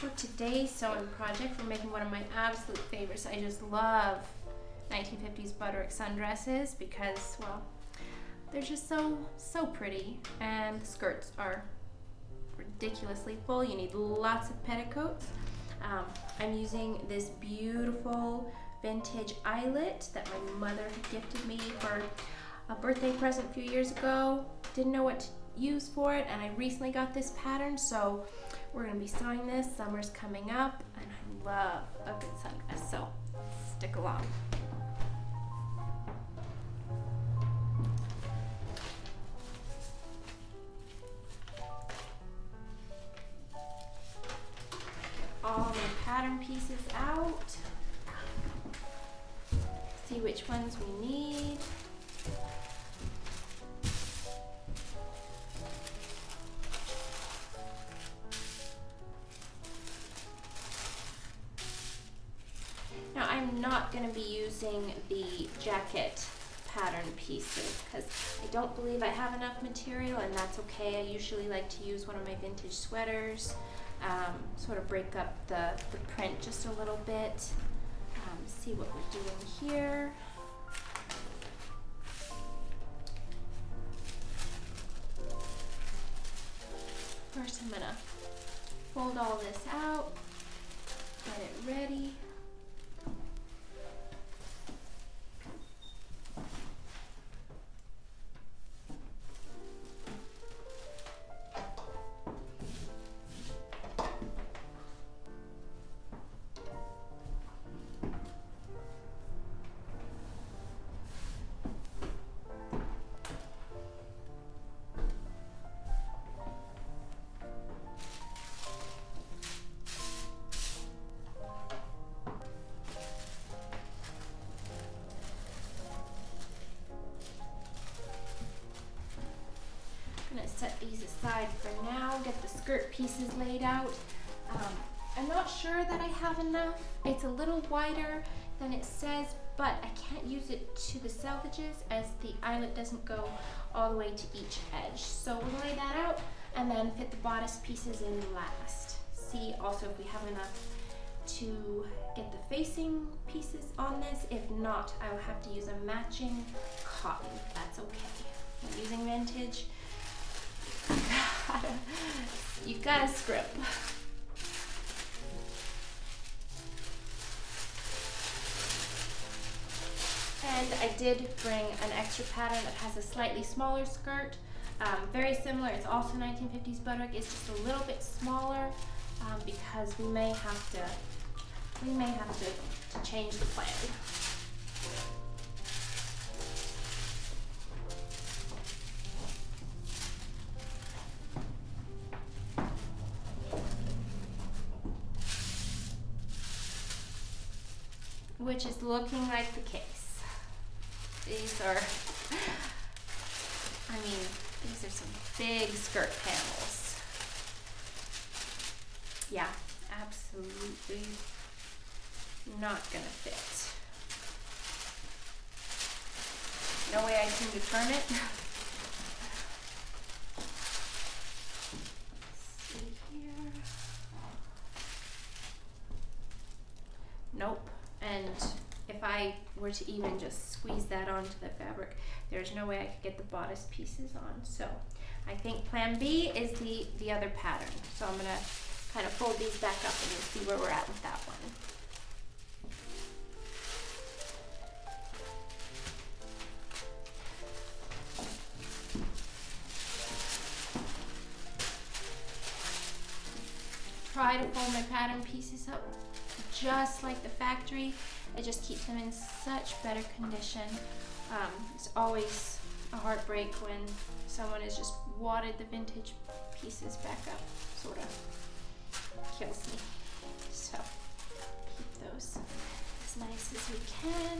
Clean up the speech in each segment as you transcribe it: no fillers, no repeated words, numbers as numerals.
For today's sewing project, we're making one of my absolute favorites. I just love 1950s Butterick Sundresses because, well, they're just so pretty, and the skirts are ridiculously full. You need lots of petticoats. I'm using this beautiful vintage eyelet that my mother had gifted me for a birthday present a few years ago. Didn't know what to use for it, and I recently got this pattern, so we're going to be sewing this. Summer's coming up, and I love a good sundress, so stick along. All my pattern pieces out. See which ones we need. Now I'm not going to be using the jacket pattern pieces because I don't believe I have enough material, and that's okay. I usually like to use one of my vintage sweaters, sort of break up the print just a little bit. See what we're doing here. First I'm going to fold all this out, get it ready. Set these aside for now, get the skirt pieces laid out. I'm not sure that I have enough. It's a little wider than it says, but I can't use it to the selvages as the eyelet doesn't go all the way to each edge. So we'll lay that out and then fit the bodice pieces in last. See also if we have enough to get the facing pieces on this. If not, I will have to use a matching cotton. That's okay. I'm using vintage. You've got to scrimp. And I did bring an extra pattern that has a slightly smaller skirt. Very similar. It's also 1950s Butterick. It's just a little bit smaller because we may have to change the plan. Which is looking like the case. These are some big skirt panels. Yeah, absolutely not gonna fit. No way I seem to turn it. Let's see here. Nope. And if I were to even just squeeze that onto the fabric, there's no way I could get the bodice pieces on. So I think plan B is the other pattern. So I'm going to kind of fold these back up and we'll see where we're at with that one. Try to fold my pattern pieces up just like the factory. It just keeps them in such better condition. It's always a heartbreak when someone has just wadded the vintage pieces back up. Sort of kills me. So keep those as nice as we can.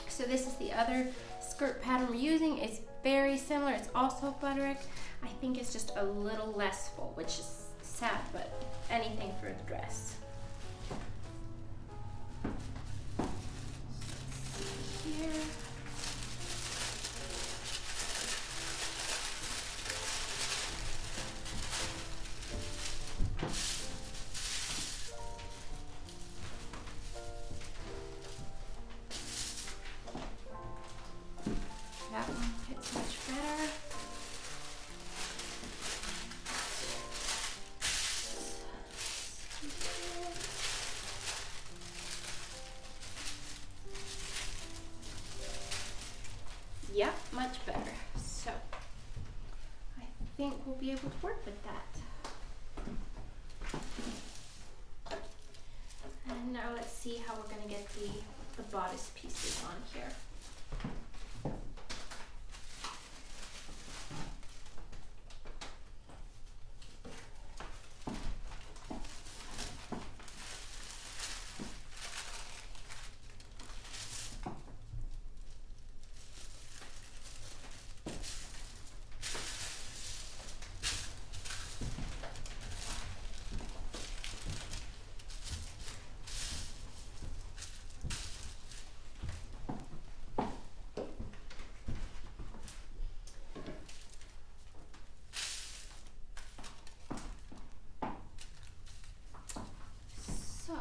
So this is the other skirt pattern we're using. It's very similar. It's also Butterick. I think it's just a little less full, which is sad, but anything for the dress. Let's see here. That one fits much better. Yep, much better. So I think we'll be able to work with that. And now let's see how we're going to get the bodice pieces on here. So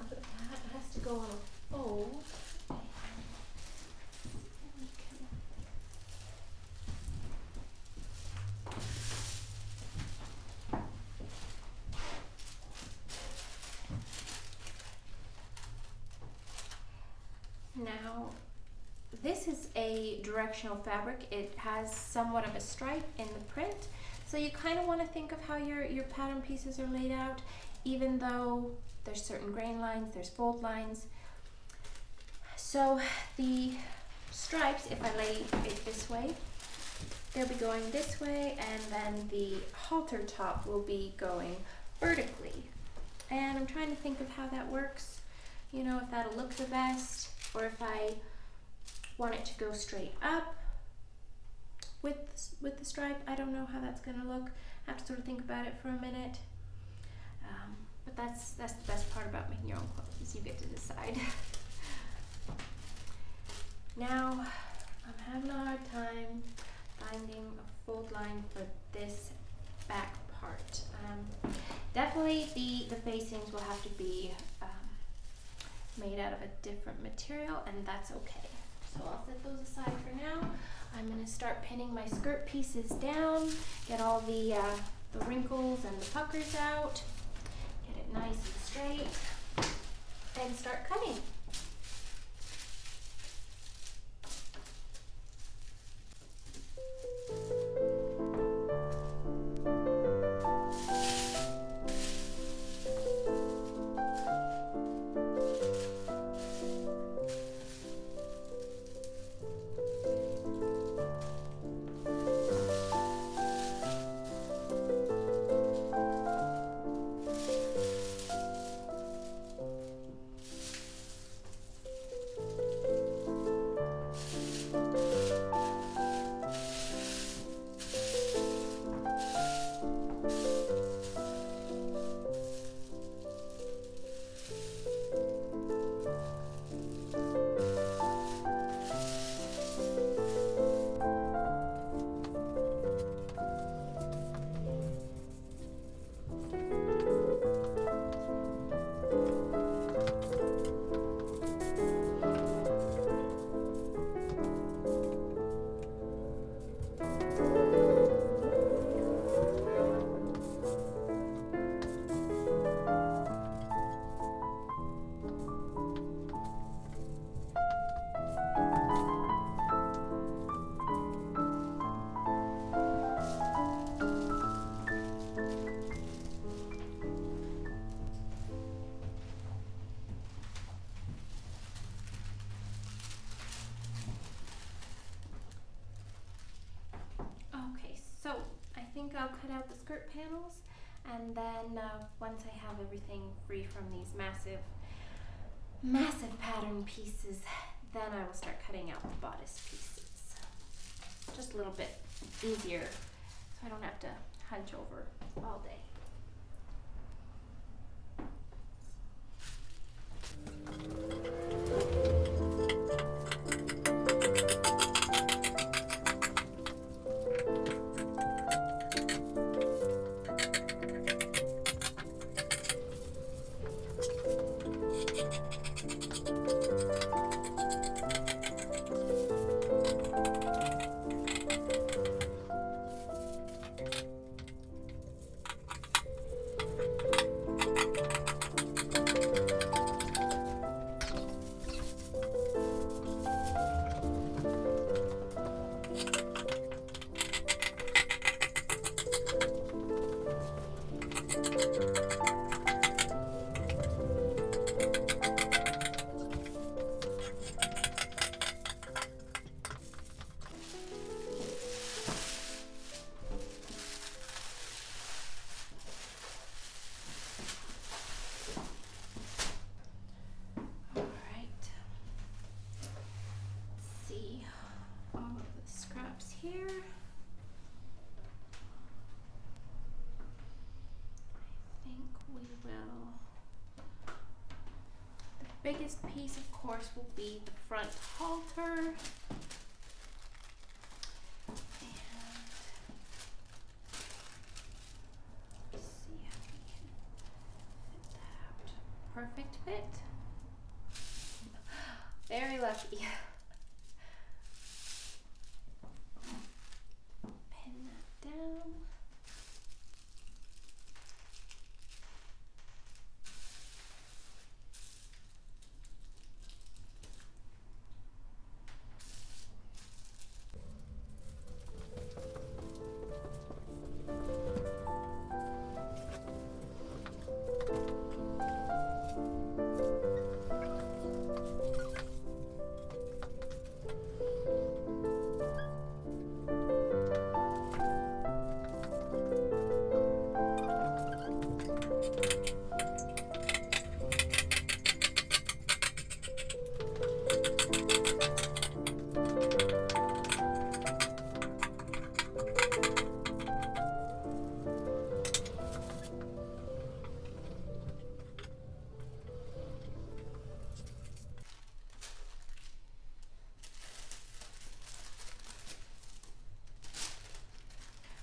that has to go on a fold. Now, this is a directional fabric. It has somewhat of a stripe in the print, so you kind of want to think of how your pattern pieces are laid out, even though there's certain grain lines, there's fold lines. So the stripes, if I lay it this way, they'll be going this way, and then the halter top will be going vertically. And I'm trying to think of how that works, you know, if that'll look the best, or if I want it to go straight up with the stripe. I don't know how that's going to look. I have to sort of think about it for a minute. But that's the best part about making your own clothes, is you get to decide. Now, I'm having a hard time finding a fold line for this back part. Definitely the facings will have to be made out of a different material, and that's okay. So I'll set those aside for now. I'm going to start pinning my skirt pieces down, get all the wrinkles and the puckers out, get it nice and straight, and start cutting. I think I'll cut out the skirt panels, and then once I have everything free from these massive pattern pieces, then I will start cutting out the bodice pieces. a little bit easier, so I don't have to hunch over all day. Here. I think we will, the biggest piece of course will be the front halter. And let's see how we can fit that out. Perfect fit. Very lucky. Down.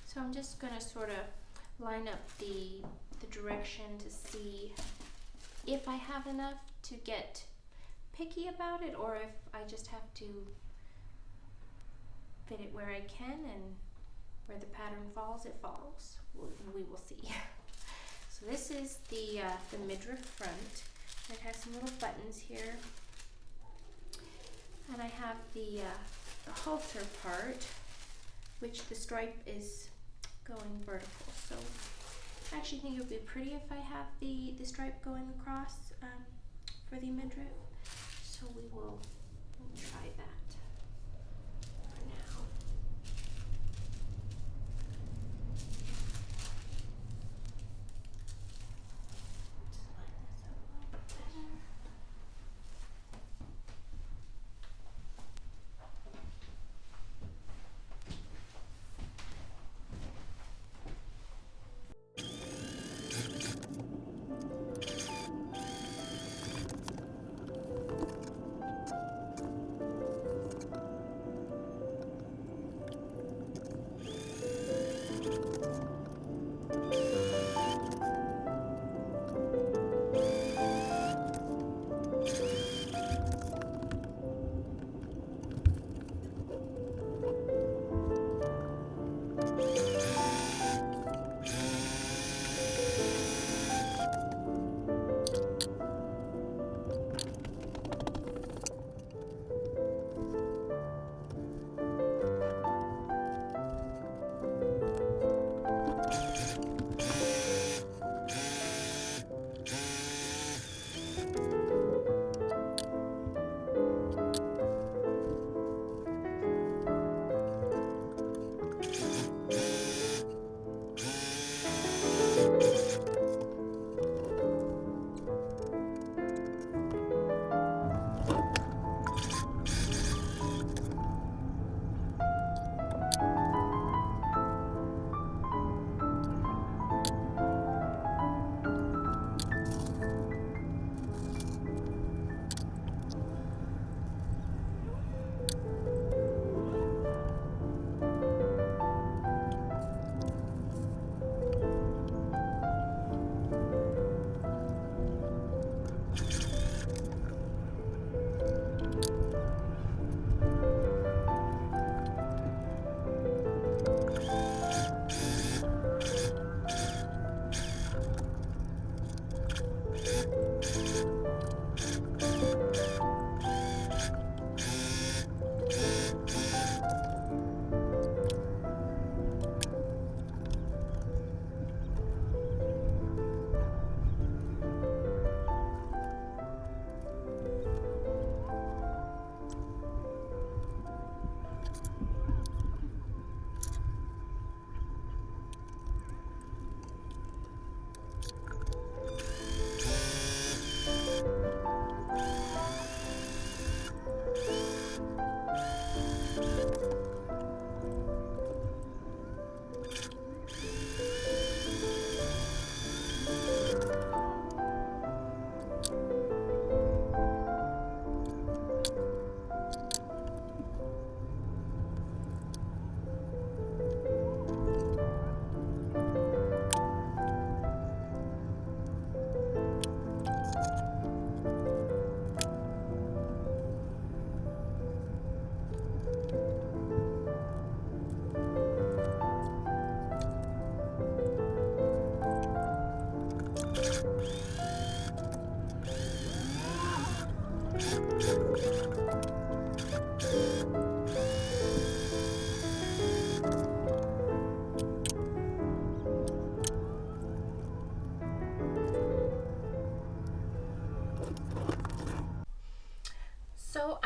So I'm just going to sort of line up the direction to see if I have enough to get picky about it, or if I just have to fit it where I can, and where the pattern falls, it falls. We will see. So this is the midriff front. It has some little buttons here, and I have the halter part, which the stripe is going vertical. So I actually think it would be pretty if I have the stripe going across for the midriff. So we'll try that for now. Just line this up a little bit better.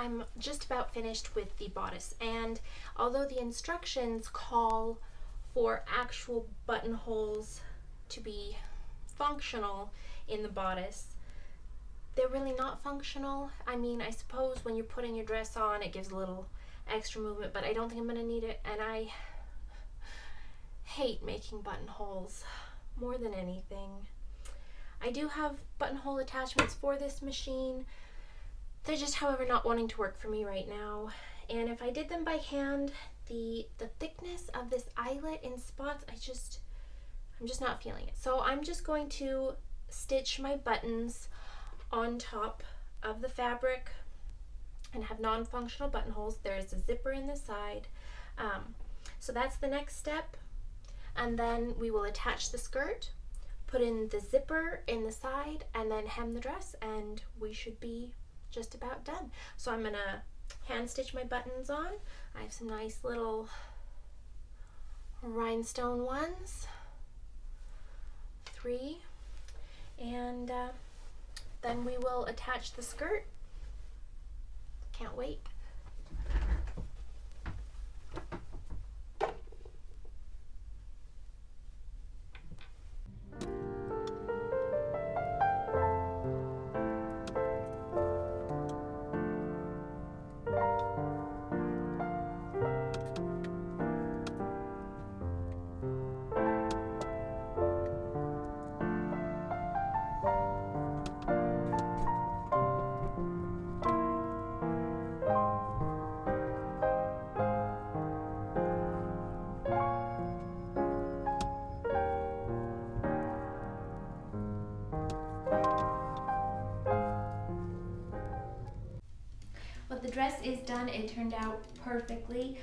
I'm just about finished with the bodice, and although the instructions call for actual buttonholes to be functional in the bodice, they're really not functional. I mean, I suppose when you're putting your dress on, it gives a little extra movement, but I don't think I'm going to need it, and I hate making buttonholes more than anything. I do have buttonhole attachments for this machine. They're just, however, not wanting to work for me right now. And if I did them by hand, the thickness of this eyelet in spots, I'm just not feeling it. So I'm just going to stitch my buttons on top of the fabric and have non-functional buttonholes. There is a zipper in the side. So that's the next step. And then we will attach the skirt, put in the zipper in the side, and then hem the dress, and we should be just about done. So I'm gonna hand stitch my buttons on. I have some nice little rhinestone ones, 3, and then we will attach the skirt. Can't wait. Well, the dress is done. It turned out perfectly,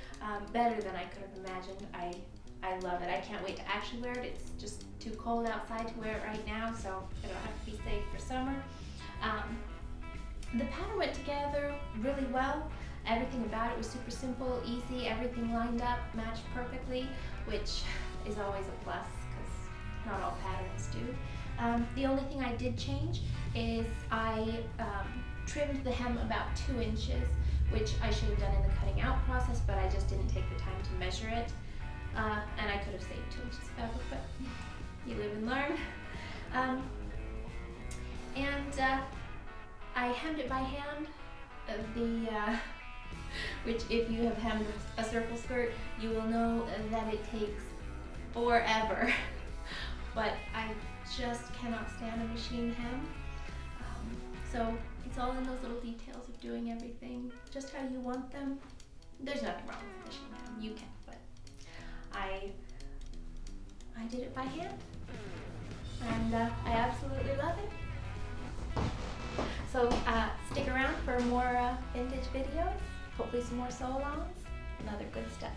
better than I could have imagined. I love it. I can't wait to actually wear it. It's just too cold outside to wear it right now, so it'll have to be saved for summer. The pattern went together really well. Everything about it was super simple, easy. Everything lined up, matched perfectly, which is always a plus because not all patterns do. The only thing I did change is I trimmed the hem about 2 inches, which I should have done in the cutting out process, but I just didn't take the time to measure it. And I could have saved 2 inches of fabric, but you live and learn. I hemmed it by hand. Which if you have hemmed a circle skirt, you will know that it takes forever. But I just cannot stand a machine hem. So it's all in those little details of doing everything just how you want them. There's nothing wrong with machine hem. You can, but I did it by hand, and I absolutely love it. So stick around for more vintage videos, hopefully some more sew-alongs and other good stuff.